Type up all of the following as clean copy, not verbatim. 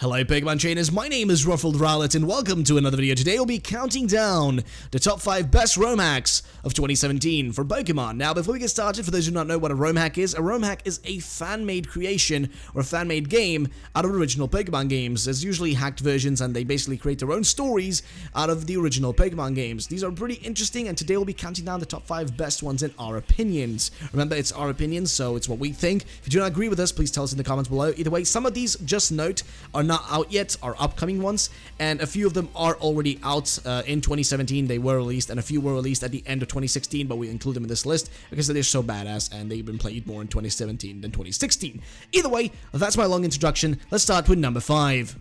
Hello Pokemon trainers, my name is Ruffled Rowlet and welcome to another video. Today we'll be counting down the top 5 best ROM hacks of 2017 for Pokemon. Now before we get started, for those who do not know what a ROM hack is a fan-made creation or a fan-made game out of original Pokemon games. There's usually hacked versions and they basically create their own stories out of the original Pokemon games. These are pretty interesting and today we'll be counting down the top 5 best ones in our opinions. Remember, it's our opinions, so it's what we think. If you do not agree with us, please tell us in the comments below. Either way, some of these, just note, are not out yet, are upcoming ones, and a few of them are already out in 2017. They were released, and a few were released at the end of 2016, but we include them in this list because they're so badass and they've been played more in 2017 than 2016. Either way, that's my long introduction. Let's start with number 5.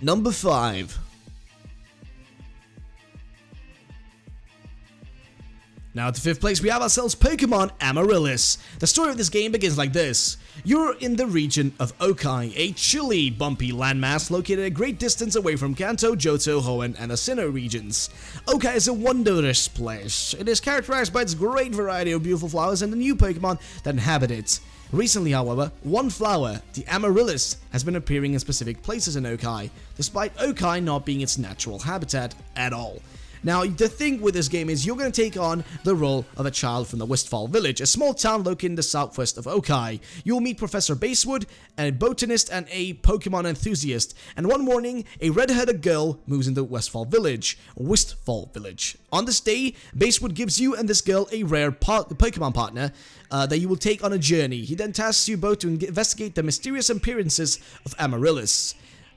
Number 5. Now at the 5th place we have ourselves Pokemon Amaryllis. The story of this game begins like this. You're in the region of Okai, a chilly, bumpy landmass located a great distance away from Kanto, Johto, Hoenn, and the Sinnoh regions. Okai is a wondrous place. It is characterized by its great variety of beautiful flowers and the new Pokemon that inhabit it. Recently, however, one flower, the Amaryllis, has been appearing in specific places in Okai, despite Okai not being its natural habitat at all. Now, the thing with this game is you're going to take on the role of a child from the Westfall village, a small town located in the southwest of Okai. You'll meet Professor Basewood, a botanist and a Pokemon enthusiast, and one morning, a red-headed girl moves into Westfall village. On this day, Basewood gives you and this girl a rare Pokemon partner that you will take on a journey. He then tasks you both to investigate the mysterious appearances of Amaryllis.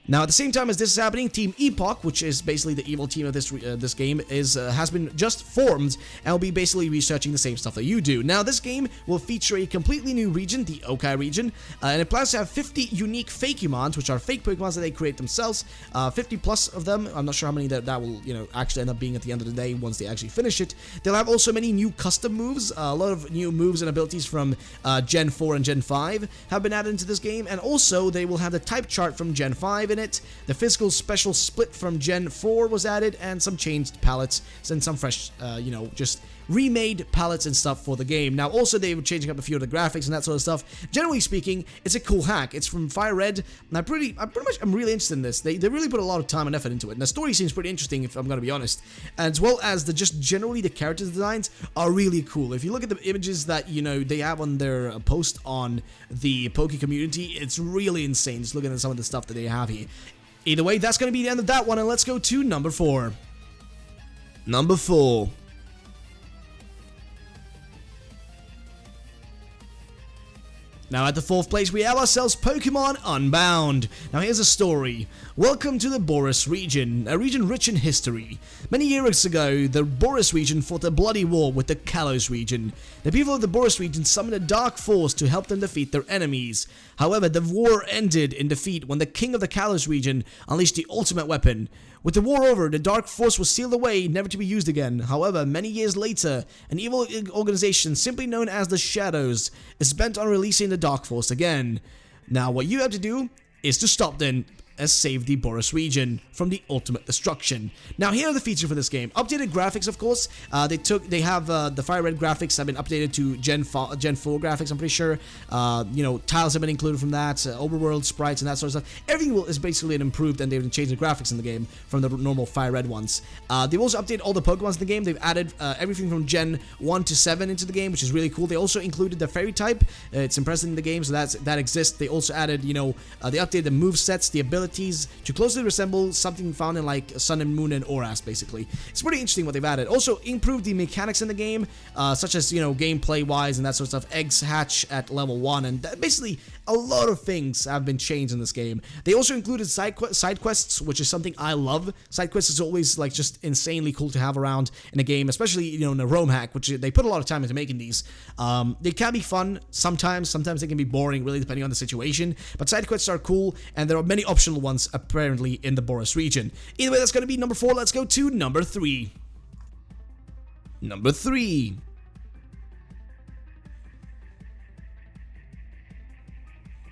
Now, at the same time as this is happening, Team Epoch, which is basically the evil team of this game, has been just formed and will be basically researching the same stuff that you do. Now, this game will feature a completely new region, the Okai region, and it plans to have 50 unique Fakemons, which are fake Pokemons that they create themselves. 50 plus of them. I'm not sure how many that will, actually end up being at the end of the day once they actually finish it. They'll have also many new custom moves. A lot of new moves and abilities from Gen 4 and Gen 5 have been added into this game, and also they will have the type chart from Gen 5 in it. The physical special split from Gen 4 was added, and some changed palettes and some fresh, just remade palettes and stuff for the game. Now, also they were changing up a few of the graphics and that sort of stuff. Generally speaking, it's a cool hack. It's from Fire Red, and I'm really interested in this. They really put a lot of time and effort into it, and the story seems pretty interesting, if I'm going to be honest. As well as generally the character designs are really cool. If you look at the images that they have on their post on the Poke community, it's really insane. Just looking at some of the stuff that they have here. Either way, that's going to be the end of that one, and let's go to number 4. Number 4. Now at the 4th place we have ourselves Pokemon Unbound. Now here's a story. Welcome to the Boris region, a region rich in history. Many years ago, the Boris region fought a bloody war with the Kalos region. The people of the Boris region summoned a dark force to help them defeat their enemies. However, the war ended in defeat when the king of the Kalos region unleashed the ultimate weapon. With the war over, the Dark Force was sealed away, never to be used again. However, many years later, an evil organization simply known as the Shadows is bent on releasing the Dark Force again. Now, what you have to do is to stop them and save the Boris region from the ultimate destruction. Now, here are the features for this game. Updated graphics, of course. They have the Fire Red graphics have been updated to Gen 4 graphics, I'm pretty sure. Tiles have been included from that, overworld sprites and that sort of stuff. Everything is basically improved, and they've changed the graphics in the game from the normal Fire Red ones. They've also updated all the Pokemons in the game. They've added everything from Gen 1 to 7 into the game, which is really cool. They also included the Fairy type. It's impressive in the game, so that exists. They also added, they updated the move sets, the abilities, to closely resemble something found in like Sun and Moon and Oras, basically. It's pretty interesting what they've added. Also improved the mechanics in the game, such as, gameplay wise and that sort of stuff. Eggs hatch at level 1, and basically a lot of things have been changed in this game. They also included side quests, which is something I love. Side quests is always like just insanely cool to have around in a game, especially, in a ROM hack, which they put a lot of time into making these. They can be fun sometimes they can be boring, really depending on the situation, but side quests are cool, and there are many optional ones apparently in the Boris region. Either way, that's going to be number 4. Let's go to number 3. Number 3.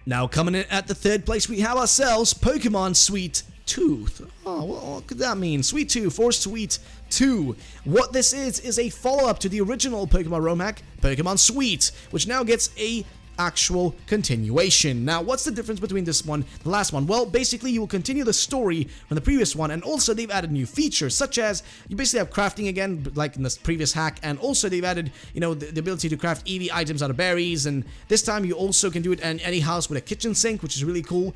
Now coming in at the 3rd place we have ourselves Pokemon Sweet Tooth. Oh, what could that mean? Sweet Tooth or Sweet 2. What this is a follow-up to the original Pokemon ROM hack, Pokemon Sweet, which now gets a actual continuation. Now, what's the difference between this one and the last one? Well, basically, you will continue the story from the previous one, and also they've added new features, such as you basically have crafting again, like in this previous hack, and also they've added, you know, the ability to craft EV items out of berries, and this time you also can do it in any house with a kitchen sink, which is really cool.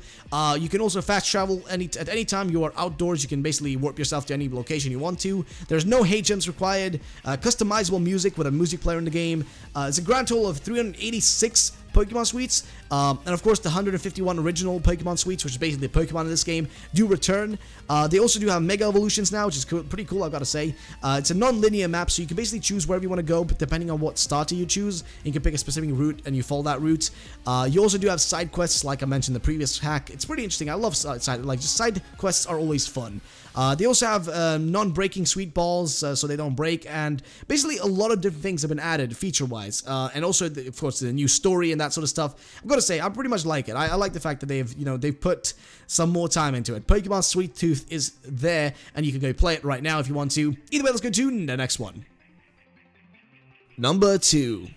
You can also fast travel at any time you are outdoors. You can basically warp yourself to any location you want to. There's no hate gems required. Customizable music with a music player in the game. It's a grand total of 386 Pokemon Suites, and of course the 151 original Pokemon Suites, which is basically Pokemon in this game, do return. They also do have Mega Evolutions now, which is pretty cool, I've got to say. It's a non-linear map, so you can basically choose wherever you want to go, but depending on what starter you choose, you can pick a specific route and you follow that route. You also do have side quests, like I mentioned in the previous hack. It's pretty interesting. I love side quests are always fun. They also have non-breaking sweet balls, so they don't break, and basically a lot of different things have been added feature-wise, and also of course the new story and that sort of stuff. I've got to say, I pretty much like it. I like the fact that they've put some more time into it. Pokemon Sweet Tooth is there, and you can go play it right now if you want to. Either way, let's go to the next one. Number 2.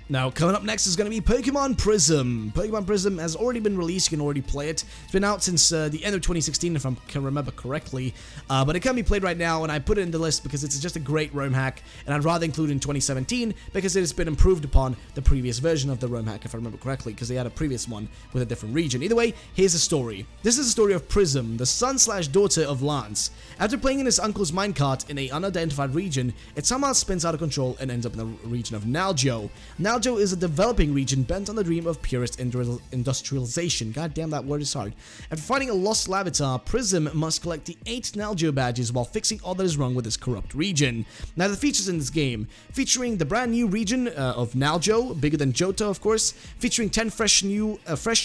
Now, coming up next is going to be Pokemon Prism. Pokemon Prism has already been released. You can already play it. It's been out since the end of 2016, if I can remember correctly. But it can be played right now, and I put it in the list because it's just a great ROM hack, and I'd rather include it in 2017 because it has been improved upon the previous version of the ROM hack, if I remember correctly, because they had a previous one with a different region. Either way, here's the story. This is the story of Prism, the son/daughter of Lance. After playing in his uncle's minecart in an unidentified region, it somehow spins out of control and ends up in the region of Naljo. Naljo is a developing region bent on the dream of purest industrialization. God damn, that word is hard. After finding a lost Larvitar, Prism must collect the 8 Naljo badges while fixing all that is wrong with this corrupt region. Now, the features in this game, featuring the brand new region of Naljo, bigger than Johto, of course, featuring 10 fresh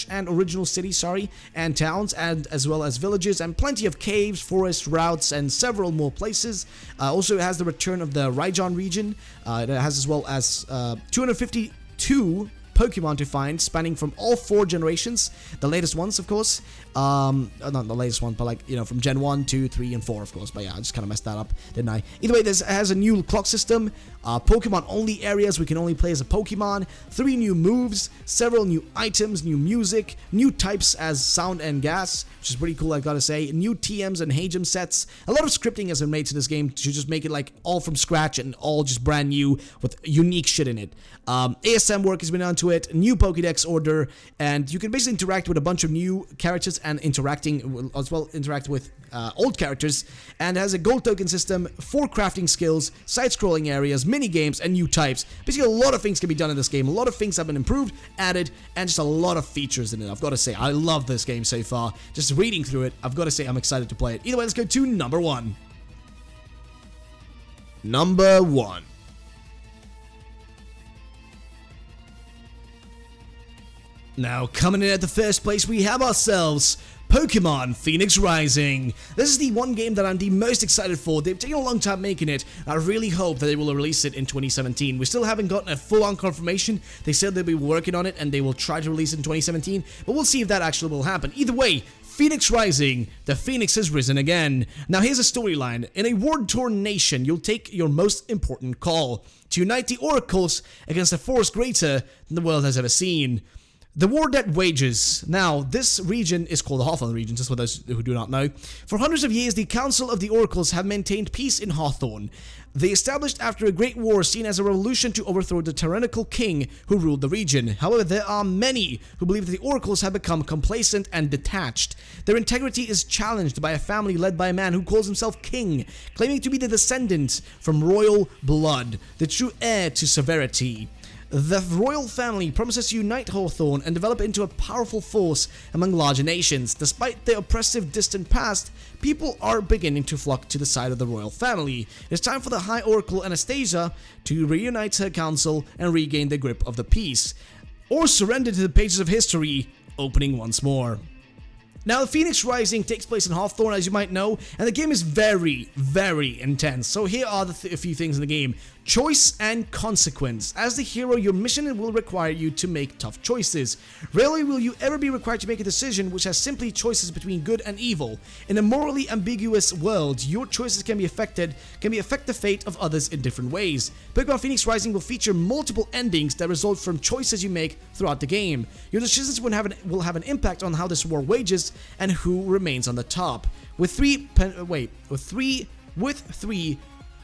and original cities, and towns, and as well as villages, and plenty of caves, forests, routes, and several more places. Also, it has the return of the Raijon region. It has as well as 252 Pokemon to find, spanning from all 4 generations. The latest ones, of course. Not the latest one, but like, you know, from Gen 1, 2, 3, and 4, of course. But yeah, I just kind of messed that up, didn't I? Either way, this has a new clock system, Pokemon-only areas we can only play as a Pokemon, 3 new moves, several new items, new music, new types as sound and gas, which is pretty cool, I gotta say, new TMs and Hagem sets. A lot of scripting has been made to this game to just make it like all from scratch and all just brand new with unique shit in it. ASM work has been done to it, new Pokédex order, and you can basically interact with a bunch of new characters and interact with old characters, and has a gold token system, 4 crafting skills, side-scrolling areas, mini games, and new types. Basically, a lot of things can be done in this game. A lot of things have been improved, added, and just a lot of features in it. I've got to say, I love this game so far. Just reading through it, I've got to say I'm excited to play it. Either way, let's go to number 1. Number 1. Now, coming in at the first place, we have ourselves Pokemon Phoenix Rising. This is the one game that I'm the most excited for. They've taken a long time making it. I really hope that they will release it in 2017. We still haven't gotten a full-on confirmation. They said they'll be working on it and they will try to release it in 2017, but we'll see if that actually will happen. Either way, Phoenix Rising, the Phoenix has risen again. Now here's a storyline. In a war-torn nation, you'll take your most important call to unite the Oracles against a force greater than the world has ever seen. The war that wages. Now, this region is called the Hawthorne region, just for those who do not know. For hundreds of years, the Council of the Oracles have maintained peace in Hawthorne. They established after a great war seen as a revolution to overthrow the tyrannical king who ruled the region. However, there are many who believe that the Oracles have become complacent and detached. Their integrity is challenged by a family led by a man who calls himself king, claiming to be the descendant from royal blood, the true heir to severity. The royal family promises to unite Hawthorne and develop into a powerful force among larger nations. Despite their oppressive distant past, people are beginning to flock to the side of the royal family. It's time for the High Oracle Anastasia to reunite her council and regain the grip of the peace, or surrender to the pages of history, opening once more. Now, Phoenix Rising takes place in Hawthorne, as you might know, and the game is very, very intense. So here are a few things in the game. Choice and consequence. As the hero, your mission will require you to make tough choices. Rarely will you ever be required to make a decision which has simply choices between good and evil. In a morally ambiguous world, your choices can affect the fate of others in different ways. Pokemon Phoenix Rising will feature multiple endings that result from choices you make throughout the game. Your decisions will have an impact on how this war wages and who remains on the top. With three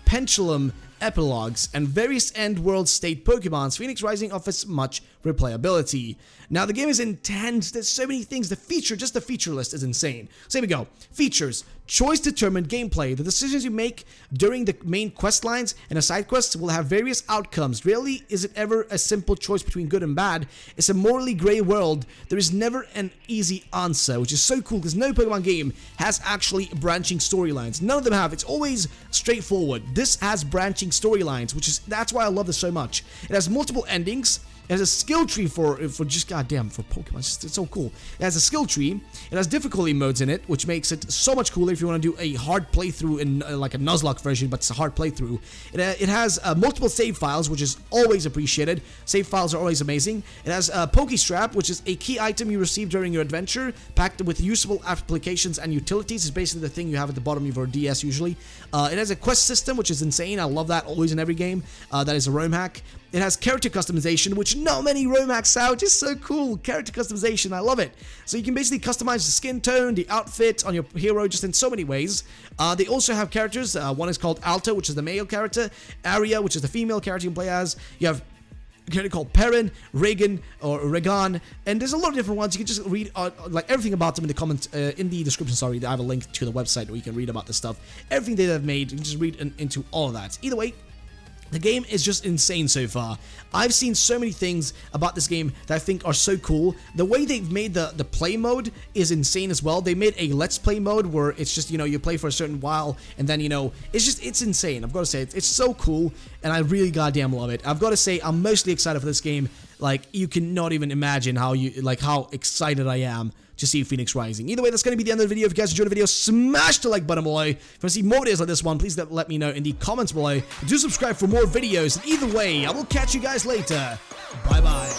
pendulum epilogues and various end-world state Pokemons, Phoenix Rising offers much replayability. Now, the game is intense. There's so many things. Just the feature list is insane. So here we go. Features. Choice-determined gameplay. The decisions you make during the main quest lines and the side quests will have various outcomes. Rarely is it ever a simple choice between good and bad. It's a morally gray world. There is never an easy answer, which is so cool because no Pokemon game has actually branching storylines. None of them have. It's always straightforward. This has branching storylines, that's why I love this so much. It has multiple endings. It has a skill tree for Pokemon. It's so cool. It has a skill tree. It has difficulty modes in it, which makes it so much cooler if you want to do a hard playthrough in like a Nuzlocke version, but it's a hard playthrough. It has multiple save files, which is always appreciated. Save files are always amazing. It has a Pokestrap, which is a key item you receive during your adventure, packed with usable applications and utilities. It's basically the thing you have at the bottom of your DS usually. It has a quest system, which is insane. I love that always in every game. That is a ROM hack. It has character customization, which not many ROM hacks have, just so cool. Character customization, I love it. So you can basically customize the skin tone, the outfit on your hero, just in so many ways. They also have characters. One is called Alto, which is the male character. Aria, which is the female character you can play as. You have a character called Perrin, Regan, or Regan, and there's a lot of different ones. You can just read like everything about them in the comments, in the description. Sorry, I have a link to the website where you can read about this stuff. Everything they have made, you can just read into all of that. Either way, the game is just insane so far. I've seen so many things about this game that I think are so cool. The way they've made the play mode is insane as well. They made a let's play mode where it's just, you play for a certain while and then, it's insane. I've got to say, it's so cool and I really goddamn love it. I've got to say, I'm mostly excited for this game. Like, you cannot even imagine how excited I am to see Phoenix Rising. Either way, that's going to be the end of the video. If you guys enjoyed the video, smash the like button below. If you want to see more videos like this one, please let me know in the comments below. Do subscribe for more videos. And either way, I will catch you guys later. Bye-bye.